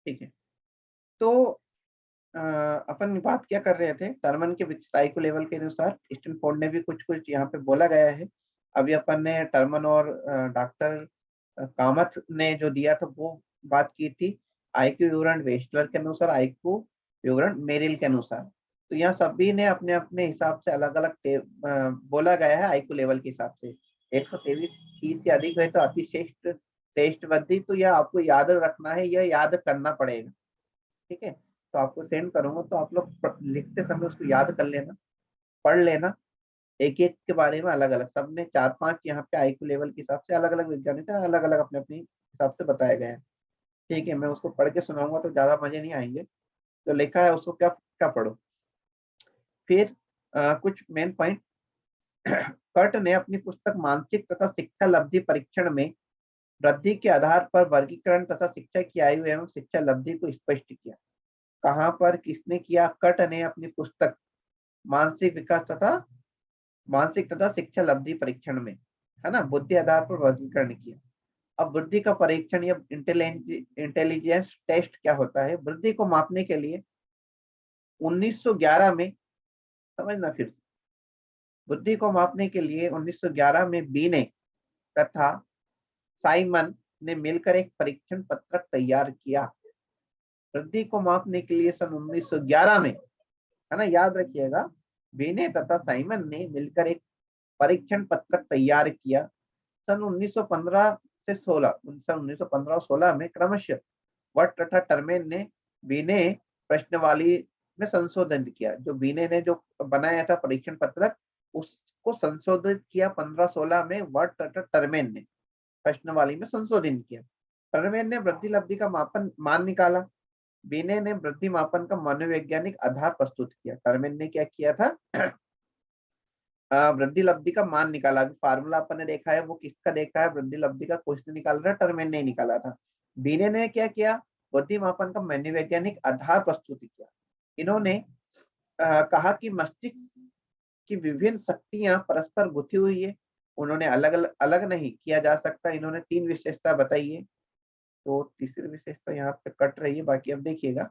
ठीक है, तो अपन बात क्या कर रहे थे, टर्मन के आईक्यू लेवल के अनुसार स्टैनफोर्ड ने भी कुछ कुछ यहाँ पे बोला गया है। अभी अपन ने टर्मन और डॉक्टर कामत ने जो दिया था वो बात की थी, आईक्यू विवरण वेस्टलर के अनुसार, आईक्यू विवरण मेरिल के अनुसार। तो यहाँ सभी ने अपने अपने हिसाब से अलग अलग बोला गया है आईक्यू लेवल के हिसाब से। 123 की से अधिक है तो अति श्रेष्ठ श्रेष्ठ वृद्धि, तो यह आपको याद रखना है, यह याद करना पड़ेगा। ठीक है, तो आपको सेंड करूंगा, तो आप लोग लिखते समय उसको याद कर लेना, पढ़ लेना, एक एक के बारे में अलग अलग सबने 4-5 यहाँ पे आईक्यू लेवल के हिसाब से अलग अलग वैज्ञानिक अलग अलग अपने अपने हिसाब से बताए गए हैं। ठीक है, मैं उसको पढ़ के सुनाऊंगा तो ज्यादा मजे नहीं आएंगे, तो लिखा है उसको क्या क्या पढ़ो। फिर कुछ मेन पॉइंट कर्ट ने अपनी पुस्तक मानसिक तथा शिक्षा लब्धि परीक्षण में वृद्धि के आधार पर वर्गीकरण तथा शिक्षा की आयु एवं शिक्षा लब्धि को स्पष्ट किया। कहाँ पर किसने किया? कर्ट ने अपनी पुस्तक मानसिक विकास तथा मानसिक तथा शिक्षा लब्धि परीक्षण में, है ना, बुद्धि आधार पर वर्गीकरण किया। अब बुद्धि का परीक्षण या इंटेलिजेंस टेस्ट क्या होता है? बुद्धि को मापने के लिए 1911 में, समझना फिर से, बुद्धि को मापने के लिए 1911 में बीने तथा साइमन ने मिलकर एक परीक्षण पत्रक तैयार किया। वृद्धि को मापने के लिए सन 1911 में, है ना, याद रखिएगा, बीने तथा साइमन ने मिलकर एक परीक्षण पत्रक तैयार किया। सन 1915 से 16, सन 1915 और 16 में क्रमशः वट तथा टर्मेन ने बीने प्रश्नावली में संशोधन किया। जो बीने ने जो बनाया था परीक्षण पत्रक, उसको संशोधित किया 15-16 में वट तथा टर्मेन ने प्रश्नावली में संशोधन किया। टर्मेन ने वृद्धि लब्धि का मान निकाला, बीने ने वृद्धि मापन का मनोवैज्ञानिक आधार प्रस्तुत किया। टर्मेन ने क्या किया था? वृद्धि लब्धि का मान निकाला। अभी फार्मूला अपन ने देखा है, वो किसका देखा है? वृद्धि लब्धि का क्वेश्चन निकाल रहा है, टर्मेन ने निकाला था। बीने ने क्या किया? वृद्धि मापन का मनोवैज्ञानिक आधार प्रस्तुत किया। इन्होंने कहा कि मस्तिष्क की विभिन्न शक्तियां परस्पर गुथी हुई है, उन्होंने अलग अलग अलग नहीं किया जा सकता। इन्होंने 3 विशेषता बताई है, तो तीसरी विशेषता यहाँ पे कट रही है, बाकी अब देखिएगा।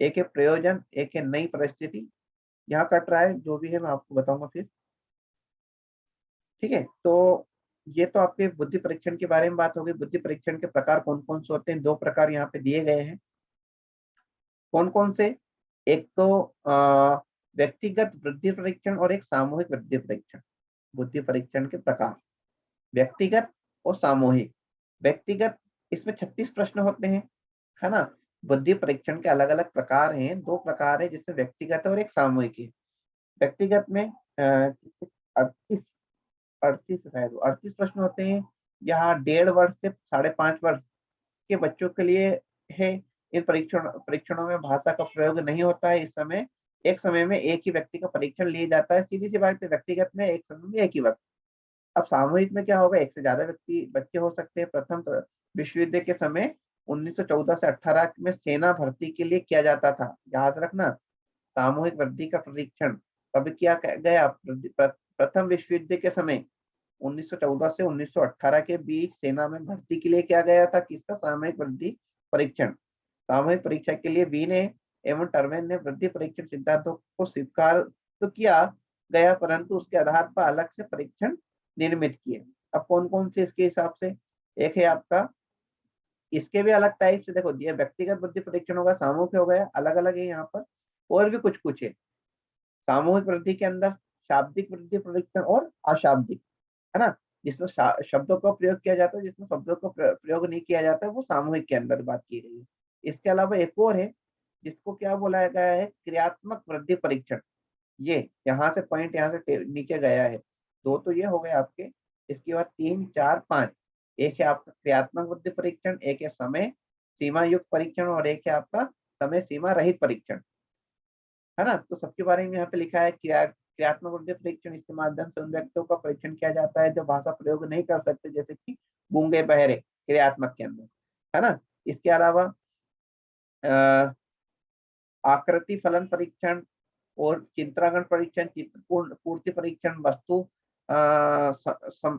एक है प्रयोजन, एक है नई परिस्थिति, यहाँ कट रहा है, जो भी है मैं आपको बताऊंगा फिर। ठीक है, तो ये तो आपके बुद्धि परीक्षण के बारे में बात हो गई। बुद्धि परीक्षण के प्रकार कौन कौन से होते हैं? 2 प्रकार यहाँ पे दिए गए हैं। कौन कौन से? एक तो व्यक्तिगत वृद्धि परीक्षण और एक सामूहिक वृद्धि परीक्षण। बुद्धि परीक्षण के प्रकार व्यक्तिगत और सामूहिक। व्यक्तिगत, इसमें 36 प्रश्न होते हैं, है ना। बुद्धि परीक्षण के अलग अलग प्रकार हैं, 2 प्रकार है, जिसमें व्यक्तिगत और एक सामूहिक है। व्यक्तिगत में 38 38 प्रश्न होते हैं। यहाँ 1.5 वर्ष से 5.5 वर्ष के बच्चों के लिए है। इन परीक्षणों में भाषा का प्रयोग नहीं होता है। इस समय एक समय में एक ही व्यक्ति का परीक्षण लिया जाता है। सीधी सी बात है, व्यक्तिगत में एक समय में एक ही वक्त। अब सामूहिक में क्या होगा? एक से ज्यादा बच्चे हो सकते हैं। प्रथम विश्व युद्ध के समय 1914 से 18 में सेना भर्ती के लिए किया जाता था। याद रखना, सामूहिक वृद्धि का परीक्षण कब किया गया? प्रथम विश्व युद्ध के समय 1914 से 1918 के बीच सेना में भर्ती के लिए किया गया था। किसका? सामूहिक वृद्धि परीक्षण। सामूहिक परीक्षा के लिए बीने एवं टर्मेन ने वृद्धि परीक्षण सिद्धांतों को स्वीकार तो किया गया, परंतु उसके आधार पर अलग से परीक्षण निर्मित किए। अब कौन कौन से इसके हिसाब से? एक है आपका, इसके भी अलग टाइप से देखो, ये व्यक्तिगत वृद्धि परीक्षण होगा, सामूहिक हो गया, अलग अलग है यहाँ पर। और भी कुछ कुछ है सामूहिक वृद्धि के अंदर, शाब्दिक वृद्धि परीक्षण और अशाब्दिक, है ना, जिसमें शब्दों का प्रयोग किया जाता है, जिसमें शब्दों का प्रयोग नहीं किया जाता है, वो सामूहिक के अंदर बात की गई है। इसके अलावा एक और है, जिसको क्या बोला गया है? क्रियात्मक वृद्धि परीक्षण। ये यहाँ से पॉइंट यहाँ से नीचे गया है। 2 तो ये हो गए आपके। इसके बाद 3, 4, 5, एक है आपका क्रियात्मक वृद्धि परीक्षण, एक है समय सीमा युक्त परीक्षण और एक है आपका समय सीमा रहित परीक्षण, है ना। तो सबके बारे में यहाँ पे लिखा है। क्रियात्मक वृद्धि परीक्षण, इसके माध्यम से उन व्यक्तियों का परीक्षण किया जाता है जो भाषा प्रयोग नहीं कर सकते, जैसे कि गूंगे बहरे, क्रियात्मक के अंदर, है ना। इसके अलावा आकृति फलन परीक्षण और चित्रांकन परीक्षण, चित्र पूर्ति परीक्षण, वस्तु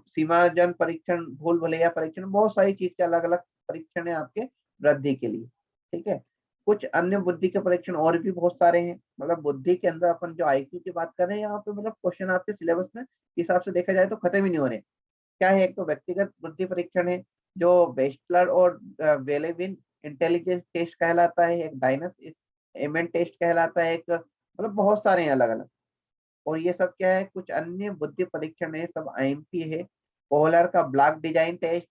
सीमाजन परीक्षण, भूल भुलैया परीक्षण, बहुत सारी चीज के अलग अलग परीक्षण है आपके वृद्धि के लिए। ठीक है, कुछ अन्य बुद्धि के परीक्षण और भी बहुत सारे हैं। मतलब बुद्धि के अंदर अपन जो आईक्यू की बात कर रहे हैं यहाँ पे, मतलब क्वेश्चन आपके सिलेबस में हिसाब से देखा जाए तो खत्म ही नहीं हो रहे। क्या है, एक तो व्यक्तिगत बुद्धि परीक्षण है जो बेस्टलर और वेलेविन इंटेलिजेंस टेस्ट कहलाता है, एक डाइनस एमन टेस्ट कहलाता है, एक मतलब बहुत सारे हैं अलग अलग। और ये सब क्या है, कुछ अन्य बुद्धि परीक्षण है, सब आईएमपी है। कोहलर का ब्लॉक डिजाइन टेस्ट,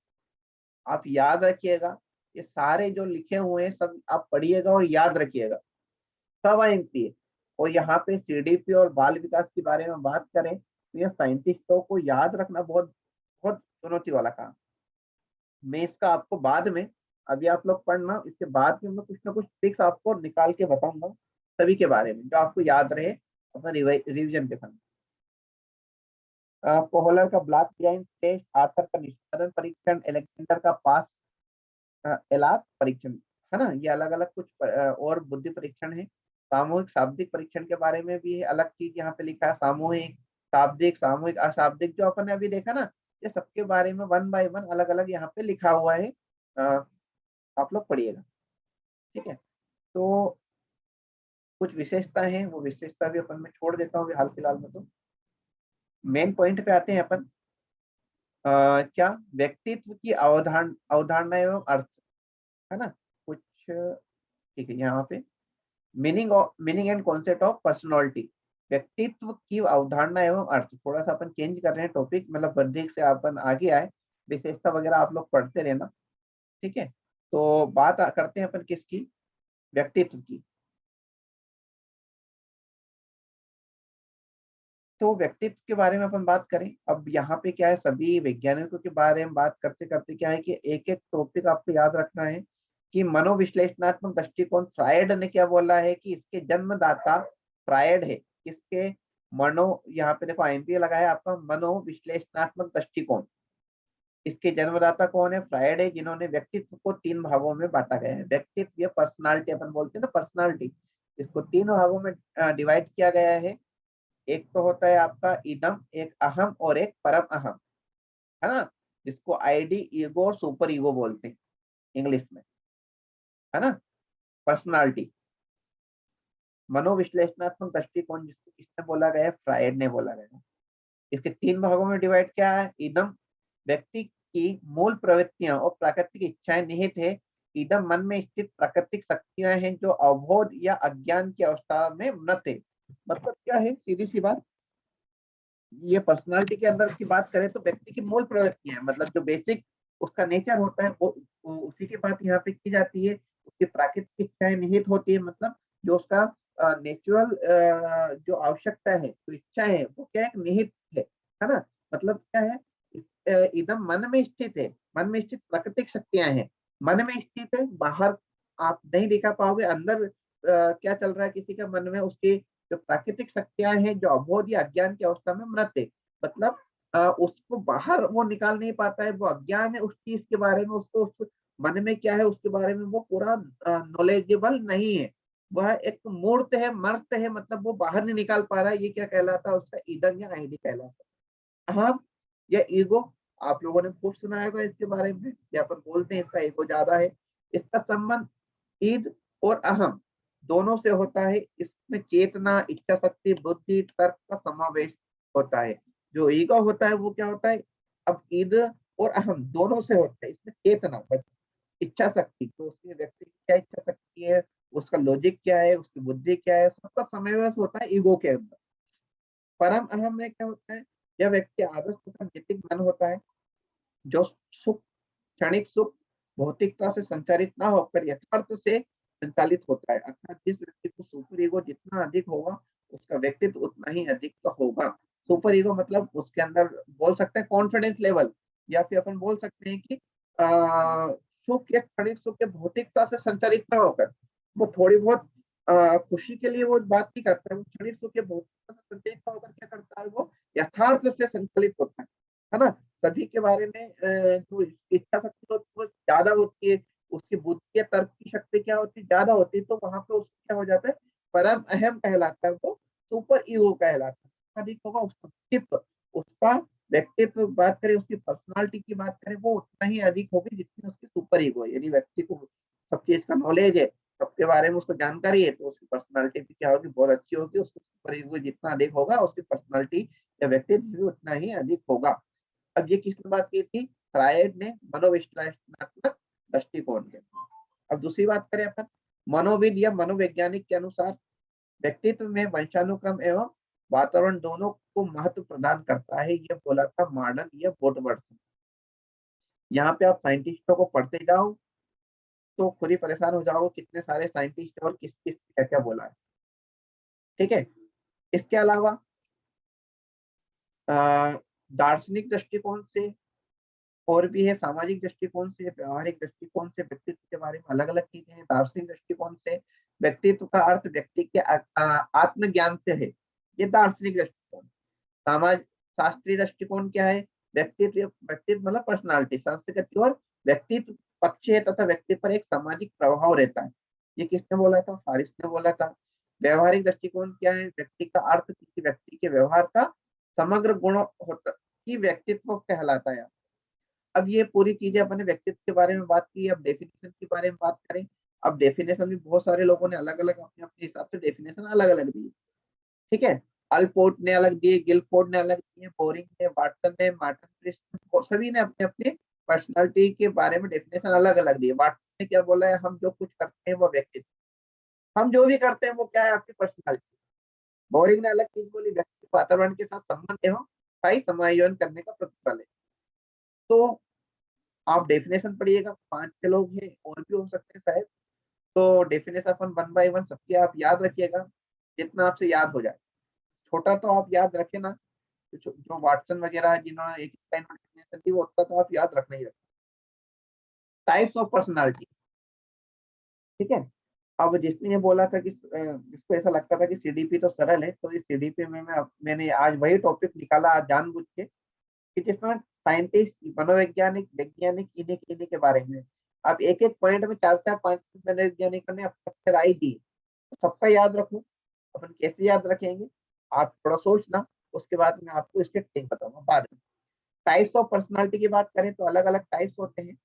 आप याद रखिएगा, ये सारे जो लिखे हुए हैं सब आप पढ़िएगा और याद रखिएगा, सब आईएमपी है। और यहाँ पे सीडीपी और बाल विकास के बारे में बात करें तो ये साइंटिस्टों को याद रखना बहुत बहुत चुनौती वाला काम। मैं इसका आपको बाद में, अभी आप लोग पढ़ना, इसके बाद में मैं कुछ ना कुछ ट्रिक्स आपको निकाल के बताऊंगा सभी के बारे में, जो आपको याद रहे अपना रिवीजन के समय। कोहलर का ब्लॉक डिजाइन टेस्ट, आर्थर का निष्पादन परीक्षण, एलेक्जेंडर का पास एलात परीक्षण, है ना। ये अलग अलग कुछ और बुद्धि परीक्षण है। सामूहिक शाब्दिक परीक्षण के बारे में भी अलग चीज यहाँ पे लिखा है, सामूहिक शाब्दिक, सामूहिक अशाब्दिक, जो अपन ने अभी देखा ना, ये सबके बारे में वन बाय वन अलग अलग यहाँ पे लिखा हुआ है। आप लोग पढ़िएगा, ठीक है। तो कुछ विशेषता है, वो विशेषता भी अपन में छोड़ देता हूँ हाल फिलहाल में। तो मेन पॉइंट पे आते हैं अपन। क्या व्यक्तित्व की अवधारणा एवं अर्थ, है ना कुछ, ठीक है। यहाँ पे meaning and concept of personality, व्यक्तित्व की अवधारणा एवं अर्थ, थोड़ा सा अपन चेंज कर रहे हैं टॉपिक, मतलब वर्धिक से अपन आगे आए। विशेषता वगैरह आप लोग पढ़ते रहना, ठीक है। तो बात करते हैं अपन किसकी, व्यक्तित्व की। तो व्यक्तित्व के बारे में अपन बात करें, अब यहाँ पे क्या है, सभी वैज्ञानिकों के बारे में बात करते करते क्या है कि एक एक टॉपिक आपको याद रखना है कि मनोविश्लेषणात्मक दृष्टिकोण, फ्रायड ने क्या बोला है कि इसके जन्मदाता फ्रायड है। किसके, मनो, यहाँ पे देखो आईएमपी लगा है आपका, मनोविश्लेषणात्मक दृष्टिकोण। इसके जन्मदाता कौन है, फ्रायड है, जिन्होंने व्यक्तित्व को तीन भागों में बांटा गया है। व्यक्तित्व या पर्सनालिटी अपन बोलते हैं ना, पर्सनालिटी, इसको तीन भागों में डिवाइड किया गया है। एक तो होता है आपका इदम, एक अहम और एक परम अहम, है ना, जिसको आईडी, ईगो और सुपर ईगो बोलते हैं इंग्लिश में, है ना। पर्सनालिटी, मनोविश्लेषणात्मक दृष्टिकोण जिसको किसने बोला गया है, फ्रायड ने बोला गया है। इसके तीन भागों में डिवाइड किया है। इदम, व्यक्ति की मूल प्रवृत्तियां और प्राकृतिक इच्छाएं निहित है। इदम मन में स्थित प्राकृतिक शक्तियां हैं जो अवबोध या अज्ञान की अवस्था में उन्नत है। मतलब क्या है, सीधी सी बात, ये पर्सनालिटी के अंदर की बात करें तो व्यक्ति की मूल प्रवृत्ति है, मतलब जो बेसिक उसका नेचर होता है वो उसी की बात यहाँ पे की जाती है। उसकी प्राकृतिक इच्छाएं निहित होती है, मतलब जो उसका नेचुरल जो आवश्यकता है, जो इच्छा है, वो क्या है, निहित है ना। मतलब क्या है, इदम मन में स्थित है, मन में स्थित प्राकृतिक शक्तियां हैं, मन में स्थित है, बाहर आप नहीं दिखा पाओगे। अंदर क्या चल रहा है किसी के मन में, उसकी जो प्राकृतिक शक्तियां हैं जो अबोध या अज्ञान की अवस्था में मृत है। मतलब उसको बाहर वो निकाल नहीं पाता है, वो अज्ञान है उस चीज के बारे में, उसको उस मन में क्या है उसके बारे में वो पूरा नॉलेजेबल नहीं है। वह एक मूर्त है, मर्त है, मतलब वो बाहर नहीं निकाल पा रहा है। ये क्या कहलाता है, उसका ईदन या आईडी कहलाता है। हाँ, या ईगो, आप लोगों ने खूब सुना होगा इसके बारे में, या पर बोलते हैं इसका ईगो ज्यादा है। इसका संबंध ईद और अहम दोनों से होता है। इसमें चेतना, इच्छा शक्ति, बुद्धि, तर्क का समावेश होता है। जो ईगो होता है वो क्या होता है, अब ईद और अहम दोनों से होता है। इसमें चेतना, इच्छा शक्ति, तो उसके व्यक्ति की क्या इच्छा शक्ति है, उसका लॉजिक क्या है, उसकी बुद्धि क्या है, सबका समावेश होता है ईगो के अंदर। परम अहम में क्या होता है, यह व्यक्ति आदर्श तथा नैतिक मन होता है, जो सुख, क्षणिक सुख, भौतिकता से संचालित ना होकर यथार्थ से संचालित होता है। अर्थात जिस व्यक्ति को सुपर ईगो जितना अधिक होगा, उसका व्यक्तित्व उतना ही अधिक का होगा। सुपर ईगो मतलब उसके अंदर बोल सकते हैं कॉन्फिडेंस लेवल, या फिर अपन बोल सकते हैं कि सुख या क्षणिक सुख या भौतिकता से संचालित ना होकर, वो थोड़ी बहुत खुशी के लिए वो बात नहीं करता है, वो क्षणिक सुख या भौतिकता से संचालित ना होकर क्या करता है, वो यथार्थ से संचालित होता है ना। सभी के बारे में जो इच्छा शक्ति होती है वो ज्यादा होती है, उसकी बुद्धि या तर्क की शक्ति क्या होती है, ज्यादा होती है, तो वहां पे उसको क्या हो जाता है, परम अहम कहलाता है, वो सुपर ईगो कहलाता है। अधिक होगा उसका व्यक्तित्व, उसका व्यक्तित्व बात करें, उसकी पर्सनालिटी की बात करें, वो उतना ही अधिक होगी जितनी उसकी सुपर ईगो है। यानी व्यक्ति को सब चीज का नॉलेज है, सबके बारे में उसको जानकारी है तो उसकी पर्सनालिटी भी क्या होगी, बहुत अच्छी होगी। उसको परिचय जितना अधिक होगा उसकी पर्सनालिटी या व्यक्तित्व भी उतना ही अधिक होगा। अब ये किसने बात की थी, फ्रायड ने मनोविश्लेषणात्मक दृष्टिकोण के। अब दूसरी बात करें अपन, मनोविद या मनोवैज्ञानिक के अनुसार व्यक्तित्व में वंशानुक्रम एवं वातावरण दोनों को महत्व प्रदान करता है, ये बोला था मॉडर्न या वुडवर्ड। यहाँ पे आप साइंटिस्टों को पढ़ते जाओ तो खुद ही परेशान हो जाओगे कितने सारे साइंटिस्ट और किस किस क्या क्या बोला है। ठीक है, इसके अलावा दार्शनिक दृष्टिकोण से और भी है, सामाजिक दृष्टिकोण से, व्यवहारिक दृष्टिकोण से व्यक्तित्व के बारे में अलग अलग चीजें हैं। दार्शनिक दृष्टिकोण से व्यक्तित्व का अर्थ व्यक्ति के आत्मज्ञान से है, ये दार्शनिक दृष्टिकोण। समाज शास्त्रीय दृष्टिकोण क्या है, व्यक्तित्व व्यक्तित्व मतलब पर्सनालिटी, संस्कृति और व्यक्तित्व पक्ष है तथा व्यक्ति पर एक सामाजिक प्रभाव रहता है। ये किसने बोला था, फारिस ने बोला था। व्यवहारिक दृष्टिकोण क्या है, व्यक्ति का अर्थ किसी व्यक्ति के व्यवहार का समग्र गुण होता ही व्यक्तित्व कहलाता है। अब ये पूरी चीजें अपने व्यक्तित्व के बारे में बात की। अब डेफिनेशन के बारे में बात करें। अब डेफिनेशन भी बहुत सारे लोगों ने अलग अलग अपने अपने हिसाब से डेफिनेशन अलग अलग दी। ठीक है, अल्पोर्ट ने अलग दिए, गिलफोर्ड ने अलग दिए, बोरिंग ने, वाटसन ने, मार्टिन प्रिस्ट, सभी ने अपने अपने पर्सनालिटी के बारे में डेफिनेशन अलग अलग दिए। वाटसन ने क्या बोला है, हम जो कुछ करते हैं वो व्यक्तित्व, हम जो भी करते हैं वो क्या है, आपकी पर्सनालिटी। बोरिंग ने अलग चीज बोली, व्यक्ति वातावरण के साथ संबंध एवं स्थायी समायोजन करने का प्रतिफल है। तो आप डेफिनेशन पढ़िएगा, 5-6 लोग हैं और भी हो सकते हैं शायद। तो डेफिनेशन अपन 1 बाय 1 सबकी आप याद रखिएगा, जितना आपसे याद हो जाए। छोटा तो आप याद रखे ना, जो वाटसन वगैरह है जिन्होंने एक लाइन में डेफिनेशन दी वो उतना तो आप याद रखना ही रखना। टाइप्स ऑफ पर्सनालिटी, ठीक है। अब जिसने ये बोला था कि जिसको ऐसा लगता था कि सीडीपी तो सरल है, तो इस सीडीपी में मैंने आज वही टॉपिक निकाला आज जानबूझ के कि जिसमें साइंटिस्ट, मनोवैज्ञानिक, वैज्ञानिक इन्हीं इन्हीं के बारे में। अब एक एक पॉइंट में 4-4-5 मनोवैज्ञानिकों ने अपनी राय दी, तो सबका याद रखूं, अपन कैसे याद रखेंगे, आप थोड़ा सोचना। उसके बाद मैं आपको इसके टिक बताऊंगा बाद में। टाइप्स ऑफ पर्सनालिटी की बात करें तो अलग अलग टाइप्स होते हैं।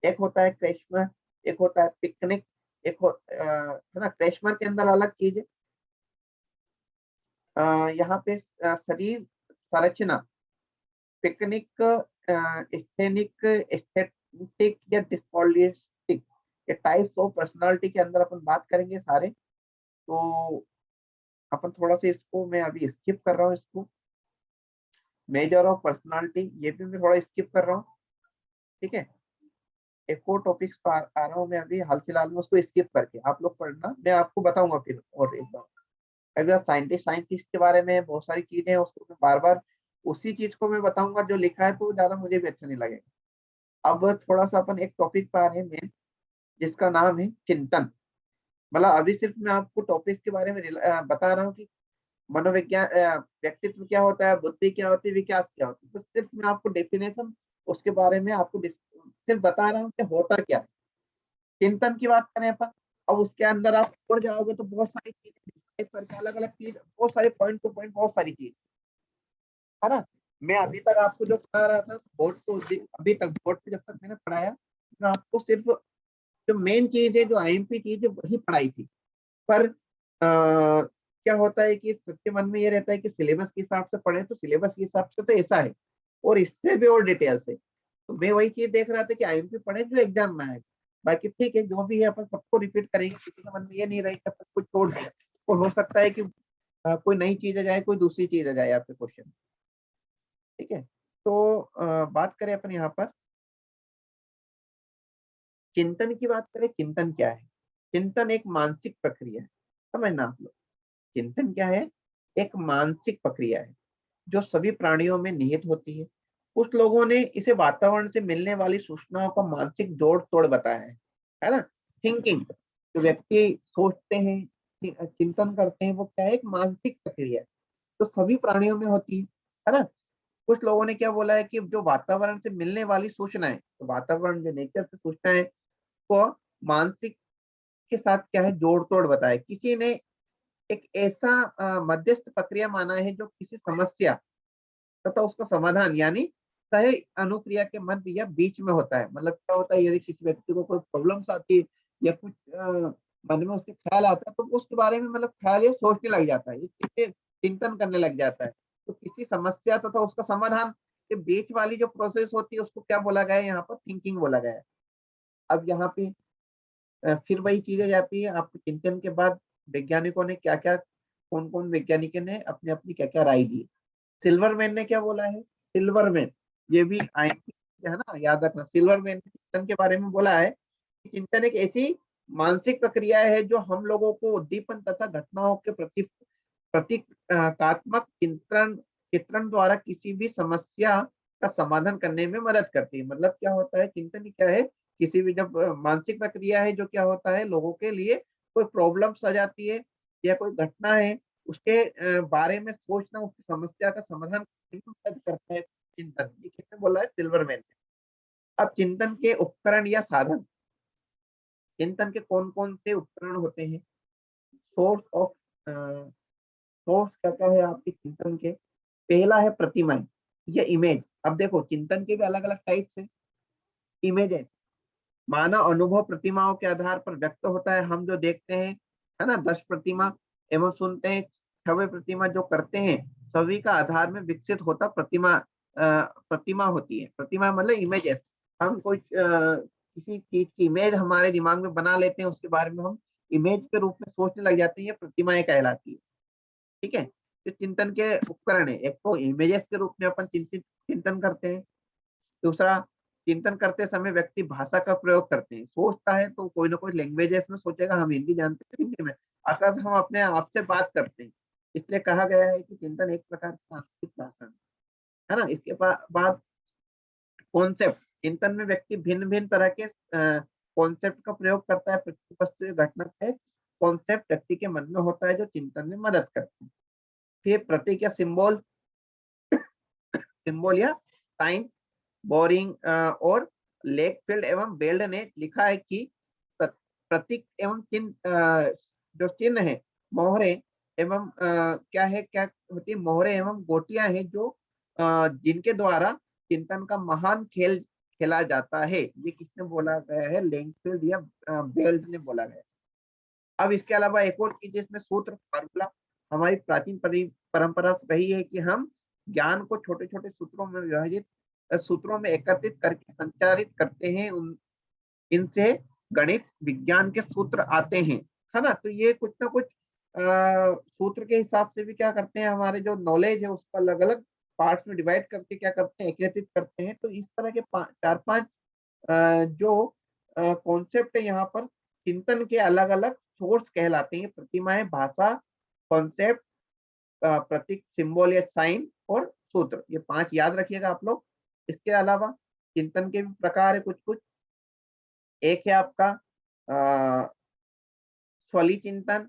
एक होता है क्रेशमर, एक होता है पिकनिक, है ना। क्रेशमर के अंदर अलग चीज है, यहाँ पे शरीर संरचना, पिकनिक स्थेनिक, एस्थेटिक या डिस्पोलिस्टिक, ये टाइप्स ऑफ पर्सनालिटी के अंदर अपन बात करेंगे सारे। तो अपन थोड़ा सा इसको मैं अभी स्किप कर रहा हूँ, इसको मेजर ऑफ पर्सनालिटी ये भी मैं थोड़ा स्किप कर रहा हूँ। ठीक है, एक और टॉपिक्स पर आ रहा हूँ मैं अभी हाल फिलहाल में, उसको स्किप करके आप लोग पढ़ना, मैं आपको बताऊंगा फिर और एक बार। अभी साइंटिस्ट साइंटिस्ट के बारे में बहुत सारी चीजें हैं, उसको मैं बार बार उसी चीज को मैं बताऊंगा जो लिखा है, तो ज्यादा मुझे भी अच्छा नहीं लगेगा। अब थोड़ा सा अपन एक टॉपिक पर आ रहे हैं मेन, जिसका नाम है चिंतन। मतलब अभी सिर्फ मैं आपको टॉपिक के बारे में बता रहा हूँ कि मनोविज्ञान, व्यक्तित्व क्या होता है, बुद्धि क्या होती है, विकास क्या होता है, तो सिर्फ मैं आपको डेफिनेशन उसके बारे में आपको सिर्फ बता रहा हूँ कि होता क्या है। चिंतन की बात करें अपन, अब उसके अंदर आप पढ़ जाओगे तो बहुत सारी चीजें डिस्क्राइब करके अलग अलग चीज, बहुत सारे पॉइंट टू पॉइंट, बहुत सारी चीज, है ना। मैं अभी तक आपको जो पढ़ा रहा था बोर्ड को, अभी तक बोर्ड पे जब तक मैंने पढ़ाया, मैं आपको सिर्फ जो मेन चीज है, जो आईएमपी चीज है वही पढ़ाई थी। पर क्या होता है कि सबके मन में ये रहता है कि सिलेबस के हिसाब से पढ़े, तो सिलेबस के हिसाब से तो ऐसा है और इससे भी और डिटेल से। तो मैं वही चीज देख रहा था कि आईएमपी पढ़े जो एग्जाम में आएगा। बाकी ठीक है, जो भी है अपन सबको रिपीट करेंगे, किसी के मन में ये नहीं रहेगा कि अपन कुछ छोड़ दिया। और हो सकता है कि कोई नई चीज आ जाए, कोई दूसरी चीज आ जाए आपके क्वेश्चन। ठीक है, तो बात करें अपन यहाँ पर चिंतन की बात करें। चिंतन क्या है, चिंतन एक मानसिक प्रक्रिया है, समझना आप लोग। चिंतन क्या है, एक मानसिक प्रक्रिया है जो सभी प्राणियों में निहित होती है। कुछ लोगों ने इसे वातावरण से मिलने वाली सूचनाओं का मानसिक जोड़ तोड़ बताया है ना। थिंकिंग, जो व्यक्ति सोचते हैं, चिंतन करते हैं, वो क्या है, एक मानसिक प्रक्रिया है जो सभी प्राणियों में होती है ना। कुछ लोगों ने क्या बोला है कि जो वातावरण से मिलने वाली सूचनाएं, तो वातावरण जो नेचर से सूचनाएं को मानसिक के साथ क्या है, जोड़ तोड़ बताया। किसी ने एक ऐसा मध्यस्थ प्रक्रिया माना है जो किसी समस्या तथा उसका समाधान यानी सही अनुक्रिया के मध्य या बीच में होता है। मतलब क्या होता है, यदि किसी व्यक्ति को कोई प्रॉब्लम्स आती है या कुछ मन में उसके ख्याल आता है तो उसके बारे में मतलब ख्याल ये सोचने लग जाता है, इसके चिंतन करने लग जाता है। तो किसी समस्या तथा उसका समाधान के बीच वाली जो प्रोसेस होती है उसको क्या बोला गया है, यहाँ पर थिंकिंग बोला गया है। अब यहाँ पे फिर वही चीजें जाती है, आपके चिंतन के बाद वैज्ञानिकों ने क्या क्या, कौन कौन वैज्ञानिकों ने अपनी अपनी क्या क्या राय दी। सिल्वरमैन ने क्या बोला है, सिल्वरमैन, ये भी आइंस्टीन है ना, याद रखना, सिल्वरमैन ने चिंतन के बारे में बोला है कि चिंतन एक ऐसी मानसिक प्रक्रिया है जो हम लोगों को उद्दीपन तथा घटनाओं के प्रतीकात्मक चित्रण चित्रण द्वारा किसी भी समस्या का समाधान करने में मदद करती है। मतलब क्या होता है, चिंतन क्या है, किसी भी जब मानसिक प्रक्रिया है जो क्या होता है, लोगों के लिए कोई प्रॉब्लम्स आ जाती है या कोई घटना है, उसके बारे में सोचना, उसकी समस्या का समाधान करने में मदद करता है चिंतन। ये किसने बोला है, सिल्वरमैन ने। अब चिंतन के उपकरण या साधन, चिंतन के कौन कौन से उपकरण होते हैं, सोर्स ऑफ, सोर्स क्या क्या है आपके चिंतन के। पहला है प्रतिमाएं या इमेज। अब देखो चिंतन के भी अलग अलग टाइप्स है। इमेज है, मानव अनुभव प्रतिमाओं के आधार पर व्यक्त होता है। हम जो देखते हैं, है ना, 10 प्रतिमा एवं सुनते हैं, 6वें प्रतिमा जो करते हैं, सभी का आधार में विकसित होता प्रतिमा, प्रतिमा होती है। प्रतिमा मतलब इमेजेस। हम कोई किसी चीज की इमेज हमारे दिमाग में बना लेते हैं, उसके बारे में हम इमेज के रूप में सोचने लग जाते हैं, ये प्रतिमाएं कहलाती है। ठीक है, तो चिंतन के उपकरण है, एक तो इमेजेस के रूप में अपन चिंतन करते हैं। दूसरा, चिंतन करते समय व्यक्ति भाषा का प्रयोग करते हैं। सोचता है तो कोई ना कोई लैंग्वेजेस में सोचेगा, हम हिंदी जानते हैं, हिंदी में। अगर हम अपने आप से बात करते हैं, इसलिए कहा गया है कि चिंतन एक प्रकार का सांस्कृतिक भाषण है ना। इसके बाद कॉन्सेप्ट, चिंतन में व्यक्ति भिन्न भिन्न तरह के कॉन्सेप्ट का प्रयोग करता है। वस्तु या घटना का एक कॉन्सेप्ट व्यक्ति के मन में होता है जो चिंतन में मदद करता है। फिर प्रतीक या सिंबल, सिंबल या साइन, बोरिंग और लेकफील्ड एवं बेल्ड ने लिखा है कि प्रतीक एवं चिन्ह, जो चिन्ह है, मोहरे एवं क्या है, क्या होती है, मोहरे एवं गोटियां हैं जो जिनके द्वारा चिंतन का महान खेल खेला जाता है। ये किसने बोला गया है, लेंगफील्ड या बेल्ड ने बोला गया है। अब इसके अलावा एक और चीज जिसमें सूत्र फार्मूला, हमारी प्राचीन परंपरा से रही है कि हम ज्ञान को छोटे छोटे सूत्रों में विभाजित, सूत्रों में एकत्रित करके संचारित करते हैं। उन इनसे गणित विज्ञान के सूत्र आते हैं, है ना। तो ये कुछ ना कुछ सूत्र के हिसाब से भी क्या करते हैं, हमारे जो नॉलेज है उसको अलग अलग पार्ट्स में डिवाइड करके क्या करते हैं, एकत्रित करते हैं। तो इस तरह के 4-5 जो कॉन्सेप्ट है यहाँ पर, चिंतन के अलग अलग सोर्स कहलाते हैं। प्रतिमाएं, भाषा, कॉन्सेप्ट, प्रतीक, सिंबल या साइन और सूत्र, ये 5 याद रखिएगा आप लोग। इसके अलावा चिंतन के भी प्रकार है कुछ कुछ। एक है आपका स्वली चिंतन,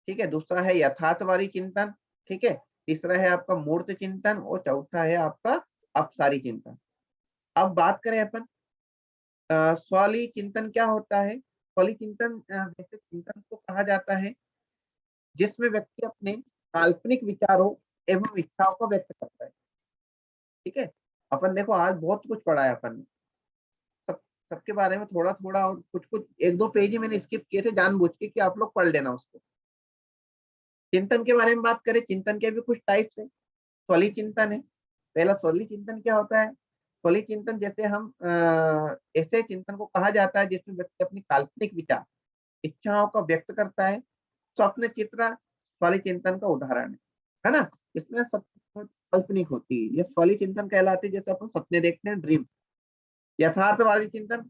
ठीक है। दूसरा है यथार्थवादी चिंतन, ठीक है। तीसरा है आपका मूर्त चिंतन और चौथा है आपका अपसारी चिंतन। अब बात करें अपन स्वली चिंतन क्या होता है। स्वली चिंतन वैसे चिंतन को कहा जाता है जिसमें व्यक्ति अपने काल्पनिक विचारों एवं इच्छाओं को व्यक्त करता है। ठीक है, अपन देखो आज बहुत कुछ पढ़ा है अपन ने, सब सबके बारे में थोड़ा थोड़ा, और कुछ कुछ 1-2 पेज ही मैंने स्किप किए थे जानबूझ के कि आप लोग पढ़ लेना उसको। चिंतन के बारे में बात करें, चिंतन के भी कुछ टाइप्स है। स्वली चिंतन है। पहला स्वली चिंतन क्या होता है, स्वली चिंतन जैसे हम ऐसे चिंतन को कहा जाता है जिसमें व्यक्ति अपनी काल्पनिक विचार, इच्छाओं को व्यक्त करता है। स्वप्न चित्र स्वली चिंतन का उदाहरण है ना। इसमें सब कुछ काल्पनिक होती है, ये स्वली चिंतन कहलाती है, जैसे अपन सपने देखते हैं, ड्रीम। यथार्थवादी चिंतन,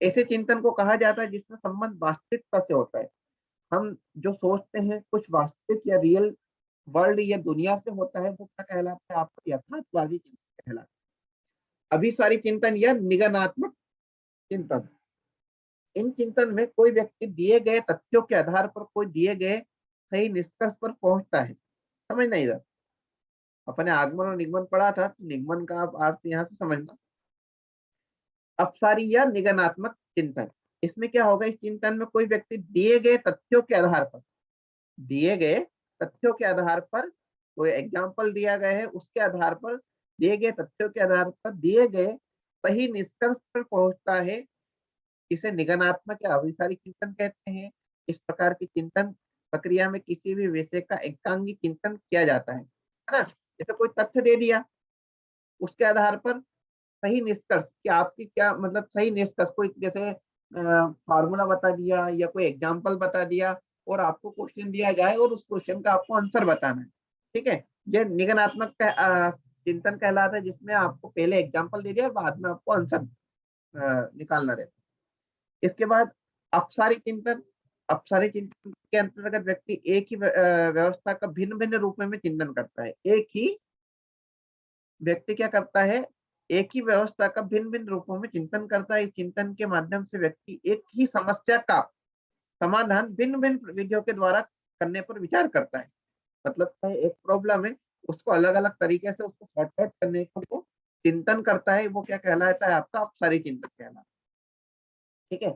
ऐसे चिंतन को कहा जाता है जिसमें संबंध वास्तविकता से होता है। हम जो सोचते हैं कुछ वास्तविक या रियल वर्ल्ड या दुनिया से होता है, वो क्या कहलाता है, आपका यथार्थवादी चिंतन कहलाता है। अभिसारी चिंतन या निगमनात्मक चिंतन, इन चिंतन में कोई व्यक्ति दिए गए तथ्यों के आधार पर कोई दिए गए सही निष्कर्ष पर पहुंचता है। समझना इधर, अपने आगमन और निगमन पढ़ा था, तो निगमन का आप अर्थ यहाँ से समझना। अपसारी या निगमनात्मक चिंतन, इसमें क्या होगा, इस चिंतन में कोई व्यक्ति दिए गए तथ्यों के आधार पर, दिए गए तथ्यों के आधार पर, कोई एग्जाम्पल दिया गया है उसके आधार पर, दिए गए तथ्यों के आधार पर दिए गए सही निष्कर्ष पर पहुंचता है। इसे निगमनात्मक या अभिसारी चिंतन कहते हैं। इस प्रकार की चिंतन प्रक्रिया में किसी भी विषय का एकांगी चिंतन किया जाता है ना। जैसे कोई तथ्य दे दिया, उसके आधार पर सही निष्कर्ष कि आपकी क्या मतलब सही निष्कर्ष, कोई जैसे फार्मूला बता दिया या कोई एग्जाम्पल बता दिया और आपको क्वेश्चन दिया जाए और उस क्वेश्चन का आपको आंसर बताना है, ठीक है। ये निगनात्मक चिंतन कहलाता है, जिसमें आपको पहले एग्जाम्पल दे दिया और बाद में आपको आंसर निकालना रहता है। इसके बाद अपसारी चिंतन। अपसारी चिंतन के अंतर्गत व्यक्ति एक ही व्यवस्था का भिन्न भिन्न रूप में चिंतन करता है। एक ही व्यक्ति क्या करता है, एक ही व्यवस्था का भिन्न भिन्न रूपों में चिंतन करता है। इस चिंतन के माध्यम से व्यक्ति एक ही समस्या का समाधान भिन्न भिन्न विधियों के द्वारा करने पर विचार करता है। मतलब एक प्रॉब्लम है, उसको अलग अलग तरीके से उसको सॉर्ट आउट करने को वो चिंतन करता है, वो क्या कहलाता है, आपका अपसारी चिंतन कहलाता है, ठीक है।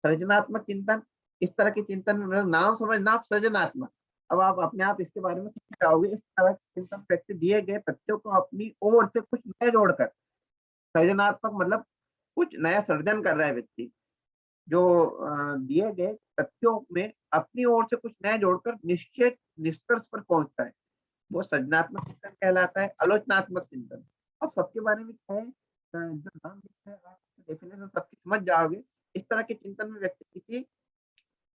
सृजनात्मक चिंतन। इस तरह के चिंतन मतलब नाम समझना आप सृजनात्मक, अब आप अपने आप इसके बारे में सीख जाओगे। इस तरह के चिंतन व्यक्ति दिए गए तथ्यों को अपनी ओर से कुछ नया जोड़कर, सृजनात्मक मतलब कुछ नया सर्जन कर रहा है व्यक्ति, जो दिए गए तथ्यों में अपनी ओर से कुछ नया जोड़कर निश्चित निष्कर्ष पर पहुंचता है, वो सृजनात्मक चिंतन कहलाता है। आलोचनात्मक चिंतन, अब सबके बारे में क्या है, जो नाम लिखा है आप डेफिनेशन सबकी समझ जाओगे। इस तरह के चिंतन में व्यक्ति किसी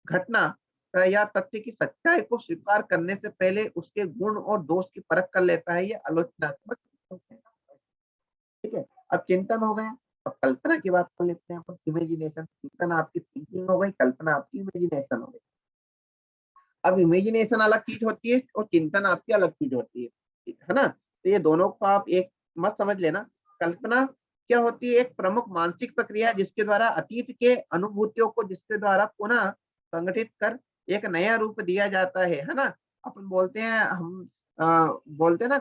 घटना या तथ्य की सच्चाई को स्वीकार करने से पहले उसके गुण और दोष की परख कर लेता है, ये आलोचनात्मक चिंतन कहलाता है, ठीक है। अब चिंतन हो गया, अब कल्पना की बात कर लेते हैं अपन। इमेजिनेशन, चिंतन आपकी थिंकिंग हो गई, कल्पना आपकी इमेजिनेशन हो गई। अब इमेजिनेशन अलग चीज होती है और चिंतन आपकी अलग चीज होती है ना। तो ये दोनों को आप एक मत समझ लेना। कल्पना क्या होती है, एक प्रमुख मानसिक प्रक्रिया जिसके द्वारा अतीत के अनुभूतियों को जिसके द्वारा पुनः संगठित कर एक नया रूप दिया जाता है ना। अपन बोलते हैं, हम बोलते हैं ना,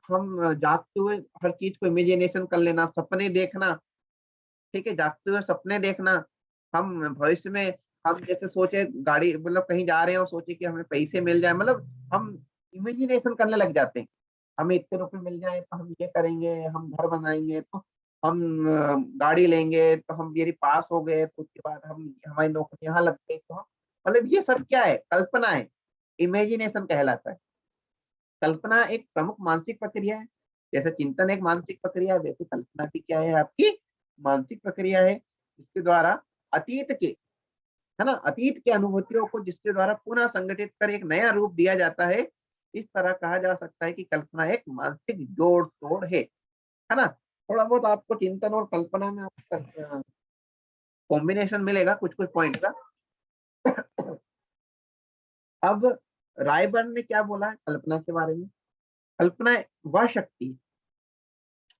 हम जागते हुए हर चीज को इमेजिनेशन कर लेना, सपने देखना, ठीक है, जागते हुए सपने देखना। हम भविष्य में हम जैसे सोचे गाड़ी मतलब कहीं जा रहे हैं और सोचे कि हमें पैसे मिल जाए, मतलब हम इमेजिनेशन करने लग जाते हैं, हमें इतने रुपए मिल जाए तो हम ये करेंगे, हम घर बनाएंगे, तो हम गाड़ी लेंगे, तो हम यदि पास हो गए तो उसके बाद हम हमारी नौकरी यहाँ लग गई तो हम, मतलब ये सब क्या है, कल्पना है, इमेजिनेशन कहलाता है। कल्पना एक प्रमुख मानसिक प्रक्रिया है। जैसे चिंतन एक मानसिक प्रक्रिया है, वैसे कल्पना भी क्या है, आपकी मानसिक प्रक्रिया है, जिसके द्वारा अतीत के, है ना, अतीत के अनुभूतियों को जिसके द्वारा पुनः संगठित कर एक नया रूप दिया जाता है। इस तरह कहा जा सकता है कि कल्पना एक मानसिक जोड़ तोड़ है ना। थोड़ा बहुत आपको चिंतन और कल्पना में आपका कॉम्बिनेशन मिलेगा कुछ कुछ पॉइंट का। अब रायबर्न ने क्या बोला है कल्पना के बारे में, कल्पना वह शक्ति है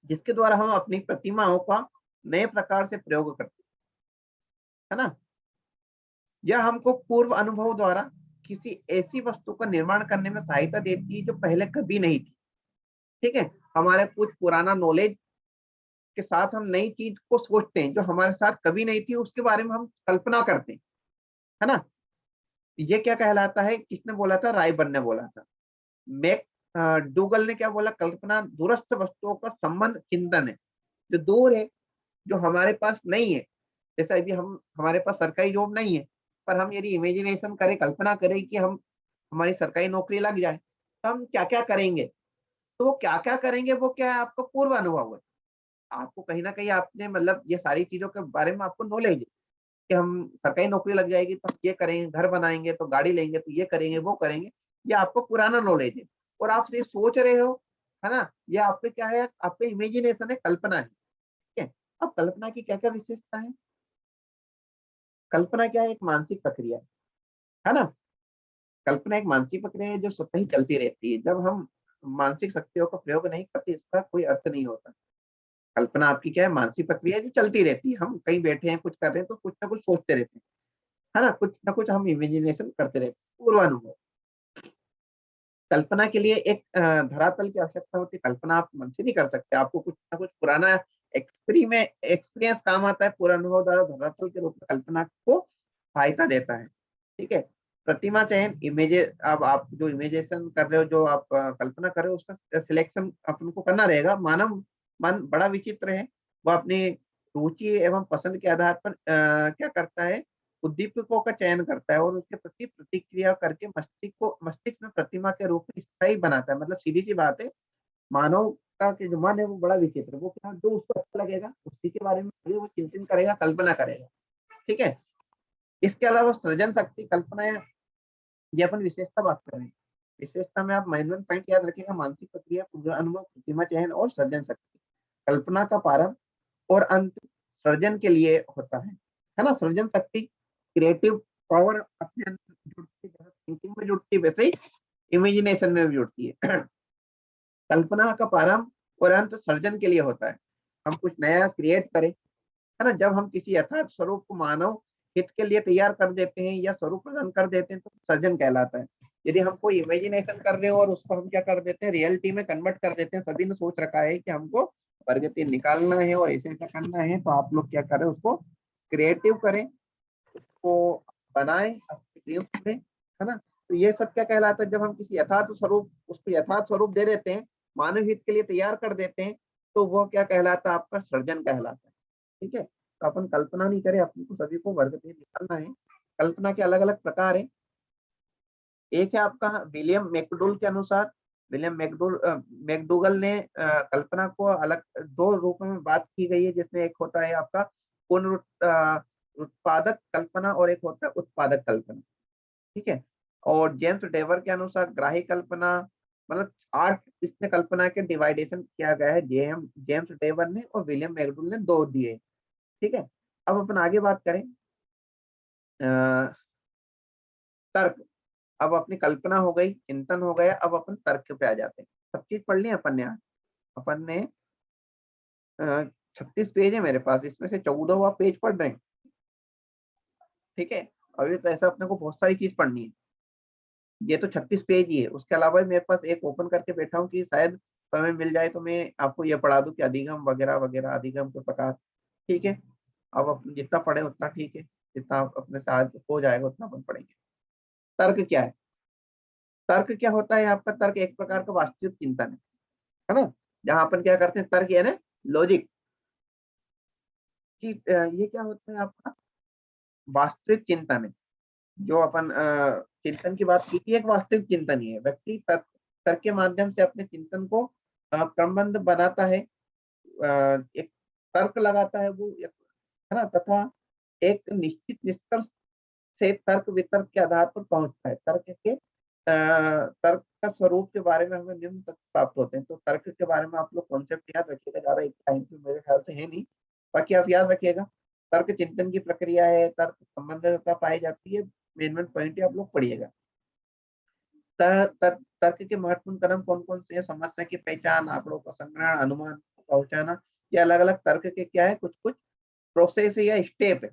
जिसके द्वारा हम अपनी प्रतिमाओं का नए प्रकार से प्रयोग करते हैं, है ना। यह हमको पूर्व अनुभव द्वारा किसी ऐसी वस्तु का निर्माण करने में सहायता देती है जो पहले कभी नहीं थी, ठीक है। हमारे कुछ पुराना नॉलेज के साथ हम नई चीज को सोचते हैं जो हमारे साथ कभी नहीं थी, उसके बारे में हम कल्पना करते हैं, है ना। ये क्या कहलाता है, किसने बोला था, रायबर्न ने बोला था। मैक डूगल ने क्या बोला, कल्पना दूरस्थ वस्तुओं का संबंध चिंतन है, जो दूर है, जो हमारे पास नहीं है। जैसे अभी हम हमारे पास सरकारी जॉब नहीं है, पर हम यदि इमेजिनेशन करें, कल्पना करें कि हम हमारी सरकारी नौकरी लग जाए तो हम क्या क्या करेंगे, तो वो क्या क्या करेंगे वो क्या है, आपका पूर्व अनुभव है। आपको कहीं ना कहीं आपने मतलब ये सारी चीजों के बारे में आपको नॉलेज है कि हम सरकारी नौकरी लग जाएगी तो हम ये करेंगे, घर बनाएंगे तो गाड़ी लेंगे तो ये करेंगे वो करेंगे, ये आपको पुराना नॉलेज है और आप ये सोच रहे हो, है ना। ये आपके क्या है, आपके इमेजिनेशन है, कल्पना है, ठीक है। अब कल्पना की क्या क्या विशेषता है, कल्पना क्या है, एक मानसिक प्रक्रिया है ना। कल्पना एक मानसिक प्रक्रिया है जो स्वतः ही चलती रहती है, जब हम मानसिक शक्तियों का प्रयोग नहीं करते इसका कोई अर्थ नहीं होता। कल्पना आपकी क्या है, मानसिक प्रक्रिया है जो चलती रहती है, हम कहीं बैठे हैं कुछ कर रहे हैं तो कुछ ना कुछ सोचते रहते हैं, है ना कुछ हम इमेजिनेशन करते रहते हैं, पूर्वानुभव। कल्पना के लिए एक धरातल की आवश्यकता होती है, कल्पना आप मन से नहीं कर सकते, आपको कुछ ना कुछ पुराना एक्सपीरियंस काम आता है, पूरा अनुभव द्वारा धरातल के रूप में कल्पना को सहायता देता है, ठीक है। प्रतिमा चयन, इमेजेस, अब आप जो इमेजेशन कर रहे हो, जो आप कल्पना कर रहे हो, उसका सिलेक्शन अपन को करना रहेगा। मानव मन बड़ा विचित्र है, वो अपनी रुचि एवं पसंद के आधार पर क्या करता है, उद्दीपकों का चयन करता है और उसके प्रति प्रतिक्रिया करके मस्तिष्क में प्रतिमा के रूप में स्थायी बनाता है। मतलब सीधी सी बात है, मानव का जो मन है वो बड़ा विचित्र है, वो क्या जो उसको अच्छा लगेगा उसी के बारे में वो चिंतन करेगा, कल्पना करेगा। ठीक है। इसके अलावा सृजन शक्ति, कल्पना, ये अपन विशेषता बात कर रहे हैं। विशेषता में आप माइनर पॉइंट याद रखिएगा, मानसिक प्रक्रिया, पूरा अनुभव, प्रतिमा चयन और सृजन शक्ति। कल्पना का प्रारंभ और अंत सृजन के लिए होता है ना। सृजन शक्ति क्रिएटिव पावर अपने अंदर जुड़ती है, जैसे थिंकिंग में जुड़ती है वैसे ही इमेजिनेशन में भी जुड़ती है। कल्पना का प्रारंभ और अंत सृजन के लिए होता है। हम कुछ नया क्रिएट करें, है ना। जब हम किसी यथार्थ स्वरूप को मानव हित के लिए तैयार कर देते हैं या स्वरूप प्रदान कर देते हैं तो सृजन कहलाता है। यदि हम कोई इमेजिनेशन कर रहे हो और उसको हम क्या कर देते हैं, रियलिटी में कन्वर्ट कर देते हैं। सभी ने सोच रखा है कि हमको प्रगति निकालना है और ऐसे ऐसा करना है, तो आप लोग क्या करें, उसको क्रिएटिव करें, उसको बनाएं, करें, है ना। तो ये सब क्या कहलाता है, जब हम किसी यथार्थ स्वरूप, उसको यथार्थ स्वरूप दे देते हैं, मानव हित के लिए तैयार कर देते हैं, तो वो क्या कहलाता है, आपका सृजन कहलाता है। ठीक है। तो अपन कल्पना नहीं करें, अपन को सभी को वर्ग में निकालना है। कल्पना के अलग अलग प्रकार है। एक है आपका विलियम मैकडूगल के अनुसार, विलियम मैकडूगल ने कल्पना को अलग दो रूपों में बात की गई है, जिसमें एक होता है आपका उत्पादक कल्पना और एक होता है उत्पादक कल्पना। ठीक है। और जेम्स डेवर के अनुसार ग्राही कल्पना, मतलब 8 इसने कल्पना के डिवाइडेशन किया गया है, जेम्स डेवर ने और विलियम मैकडूगल ने 2 दिए। ठीक है। अब अपन आगे बात करें तर्क। अब अपनी कल्पना हो गई, चिंतन हो गया, अब अपन तर्क पे आ जाते हैं। सब चीज पढ़ ली अपन ने। अपन ने 36 पेज है मेरे पास, इसमें से 14वां पेज पढ़ रहे हैं। ठीक है। अभी तो ऐसा अपने को बहुत सारी चीज पढ़नी है। ये तो 36 पेज ही है, उसके अलावा मेरे पास एक ओपन करके बैठा हूँ कि शायद समय मिल जाए तो मैं आपको ये पढ़ा दूं कि अधिगम वगैरह वगैरह, अधिगम के प्रकार। ठीक है। अब अपन जितना पढ़े उतना ठीक है, जितना अपने से आज हो जाएगा उतना अपन पढ़ेंगे। तर्क क्या है? तर्क क्या होता है आपका? तर्क एक प्रकार का वास्तविक चिंतन है ना। जहां अपन क्या करते हैं, तर्क यानी लॉजिक कि ये क्या होता है आपका वास्तविक चिंतन है। जो अपन चिंतन की बात की थी, एक वास्तविक चिंतन ही है। व्यक्ति तर्क के माध्यम से अपने चिंतन को क्रमबद्ध बनाता है, एक तर्क लगाता है वो, है ना, तथा एक निश्चित निष्कर्ष से तर्क वितर्क के आधार पर पहुंचता है। तर्क का स्वरूप के बारे में हमें निम्न तथ्य प्राप्त होते हैं। तो तर्क के बारे में आप लोग कॉन्सेप्ट याद रखिएगा, ज्यादा एक टाइम पे मेरे ख्याल से है नहीं, बाकी आप याद रखिएगा। तर्क चिंतन की प्रक्रिया है, तर्क संबंधितता पाई जाती है, मेन पॉइंट है, आप लोग पढ़िएगा। तर्क के महत्वपूर्ण कदम कौन कौन से हैं? समस्या की पहचान, आंकड़ों का संग्रहण, अनुमान पहुंचाना। ये अलग अलग तर्क के क्या है, कुछ कुछ प्रोसेस या स्टेप है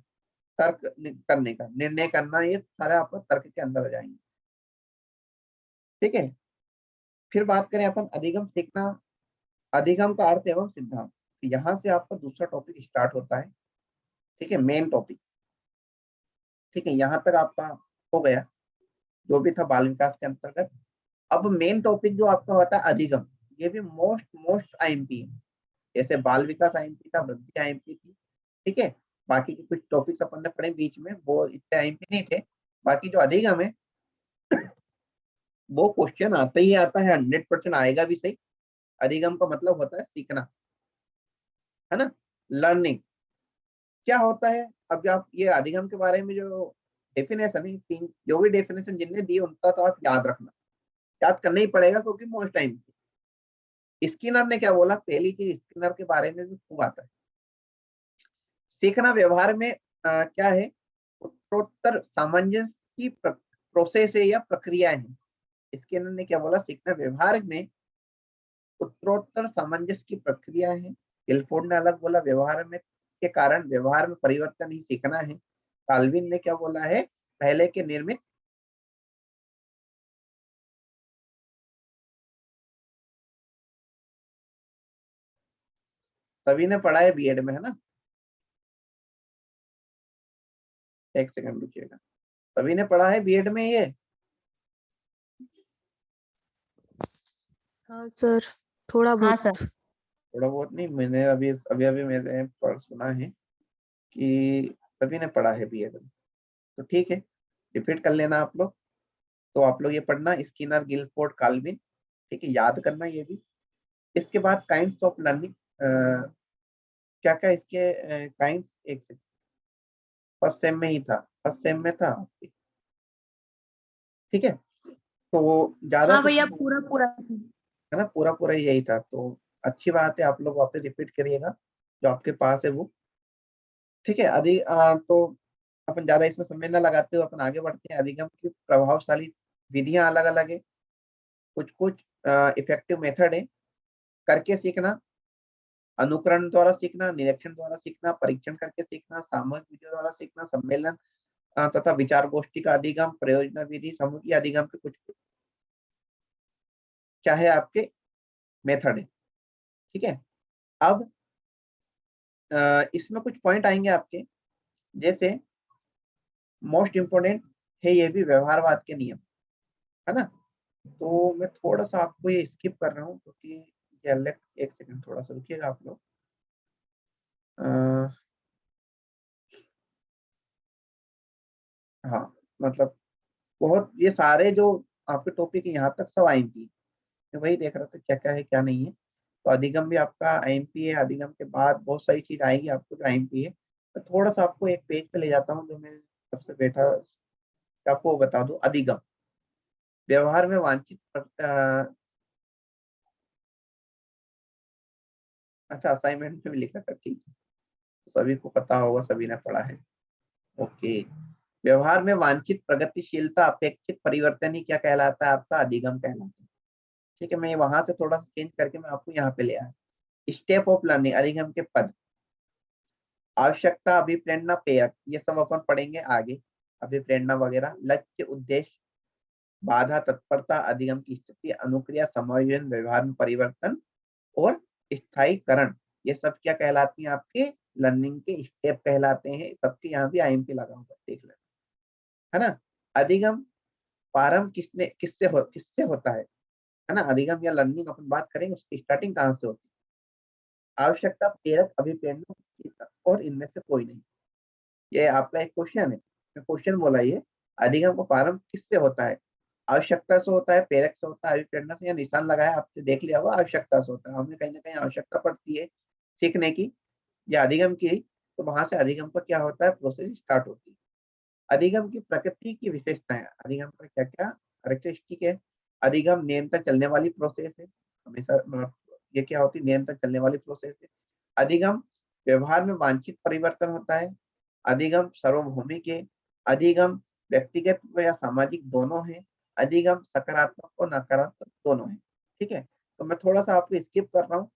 तर्क करने का, निर्णय करना, ये सारे आपको तर्क के अंदर आ जाएंगे। ठीक है। फिर बात करें अपन अधिगम सीखना, अधिगम का अर्थ एवं सिद्धांत। यहाँ से आपका दूसरा टॉपिक स्टार्ट होता है। ठीक है, मेन टॉपिक। ठीक है, यहाँ तक आपका हो गया जो भी था बाल विकास के अंतर्गत। अब मेन टॉपिक जो आपका होता है अधिगम, ये भी मोस्ट मोस्ट आईएमपी है। जैसे बाल विकास आईएमपी था, वृद्धि आईएमपी थी। ठीक है। बाकी के कुछ टॉपिक्स अपन ने पढ़े बीच में, वो इतने आईएमपी नहीं थे। बाकी जो अधिगम है वो क्वेश्चन आता ही आता है, 100% आएगा भी सही। अधिगम का मतलब होता है सीखना, है ना, लर्निंग। क्या होता है, अब आप ये अधिगम के बारे में जो डेफिनेशन है, तीन जो भी डेफिनेशन जिनने दी उनका तो आप याद रखना, याद करना ही पड़ेगा क्योंकि मोस्ट टाइम। स्किनर ने क्या बोला, पहली चीज स्किनर के बारे में भी खूब आता है। सीखना व्यवहार में क्या है, उत्तरोत्तर सामंजस्य की प्रोसेस है या प्रक्रिया है। स्किनर ने क्या बोला, सीखना व्यवहार में उत्तरोत्तर सामंजस्य की प्रक्रिया है। गिलफोर्ड ने अलग बोला, व्यवहार में के कारण व्यवहार में परिवर्तन ही सीखना है। काल्विन ने क्या बोला है, पहले के निर्मित सभी ने पढ़ा है बीएड में, है ना। एक सेकंड रुकिएगा, सभी ने पढ़ा है बीएड में ये। हाँ सर, थोड़ा हाँ बहुत। सर। थोड़ा बहुत नहीं, मैंने अभी अभी अभी मैंने पर सुना है कि सभी ने पढ़ा है बीएड में। तो ठीक है, रिपीट कर लेना आप लोग। तो आप लोग ये पढ़ना, स्किनर, गिलफोर्ड, काल्विन, ठीक है, याद करना ये भी। इसके बाद काइंड्स ऑफ लर्निंग, क्या क्या इसके काइंड्स, एक फर्स्ट सेम में ही था, फर्स्ट सेम में था, ठीक है। तो ज्यादा हाँ कुछ भैया, नहीं पूरा पूरा। है ना, पूरा पूरा यही था। तो अच्छी बात है, आप लोग वापस रिपीट करिएगा जो आपके पास है वो, ठीक है। तो अपन ज्यादा इसमें समय न लगाते हुए अपन आगे बढ़ते हैं। अधिगम की प्रभावशाली विधियां अलग अलग है, कुछ कुछ इफेक्टिव मेथड है। करके सीखना, अनुकरण द्वारा सीखना, निरीक्षण द्वारा सीखना, परीक्षण करके सीखना, सामूहिक विधियों द्वारा सीखना, सम्मेलन तथा विचार गोष्ठी का अधिगम, प्रयोजना विधि, समूह की अधिगम के कुछ क्या है आपके मेथड है, ठीक है। अब इसमें कुछ पॉइंट आएंगे आपके, जैसे मोस्ट इंपोर्टेंट है ये भी व्यवहारवाद के नियम, है ना। तो मैं थोड़ा सा आपको ये स्किप कर रहा हूँ क्योंकि ये अलग, एक सेकंड थोड़ा सा रुकिएगा आप लोग। अ, हाँ, मतलब बहुत ये सारे जो आपके टॉपिक है यहाँ तक सब आईएमपी, मैं वही देख रहा था क्या क्या है क्या नहीं है। तो अधिगम भी आपका आईएमपी है, अधिगम के बाद बहुत सारी चीज आएगी आपको जो आईएमपी है। तो थोड़ा सा आपको एक पेज पे ले जाता हूँ जो मैं सबसे बैठा, आपको वो बता दूं। अधिगम व्यवहार में वांछित अच्छा, असाइनमेंट में भी लिखा था, ठीक है, सभी को पता होगा, सभी ने पढ़ा है, ओके। व्यवहार में वांछित प्रगतिशीलता, अपेक्षित परिवर्तन ही क्या कहलाता है, आपका अधिगम कहलाता है, ठीक है। मैं वहां से थोड़ा सा चेंज करके मैं आपको यहाँ पे ले आया। स्टेप ऑफ लर्निंग, अधिगम के पद, आवश्यकता, अभिप्रेरणा, प्रेरक, ये सब अपन पढ़ेंगे आगे। अभिप्रेरणा वगैरह, लक्ष्य, उद्देश्य, बाधा, तत्परता, अधिगम की स्थिति, अनुक्रिया, समायोजन, व्यवहार में परिवर्तन और स्थायीकरण, ये सब क्या कहलाती हैं, आपके लर्निंग के स्टेप कहलाते हैं। सबके यहाँ भी आईएमपी लगा होगा, देख लेना, है ना। अधिगम प्रारंभ किससे होता है ना। अधिगम या लर्निंग अपन बात करेंगे, उसकी स्टार्टिंग कहाँ से होती है। आवश्यकता, प्रेरक, अभिप्रेरणा और इनमें से कोई नहीं। ये आपका एक क्वेश्चन है, क्वेश्चन बोला ये। अधिगम का प्रारंभ किससे होता है, आवश्यकता से होता है, प्रेरक से होता है, अभिप्रेरणा से, या निशान लगाया आपने देख लिया होगा, आवश्यकता से होता है। हमें कहीं ना कहीं आवश्यकता पड़ती है सीखने की या अधिगम की, तो वहां से अधिगम का क्या होता है, प्रोसेस स्टार्ट होती है। अधिगम की प्रकृति की विशेषताएं, अधिगम का क्या क्या कैरेक्टरिस्टिक है। अधिगम निरंतर चलने वाली प्रोसेस है, हमेशा ये क्या होती है, निरंतर चलने वाली प्रोसेस है। अधिगम व्यवहार में वांछित परिवर्तन होता है। अधिगम सार्वभौमिक है। अधिगम व्यक्तिगत व या सामाजिक दोनों है। अधिगम सकारात्मक और नकारात्मक दोनों है, ठीक है। तो मैं थोड़ा सा आपको स्किप कर रहा हूँ,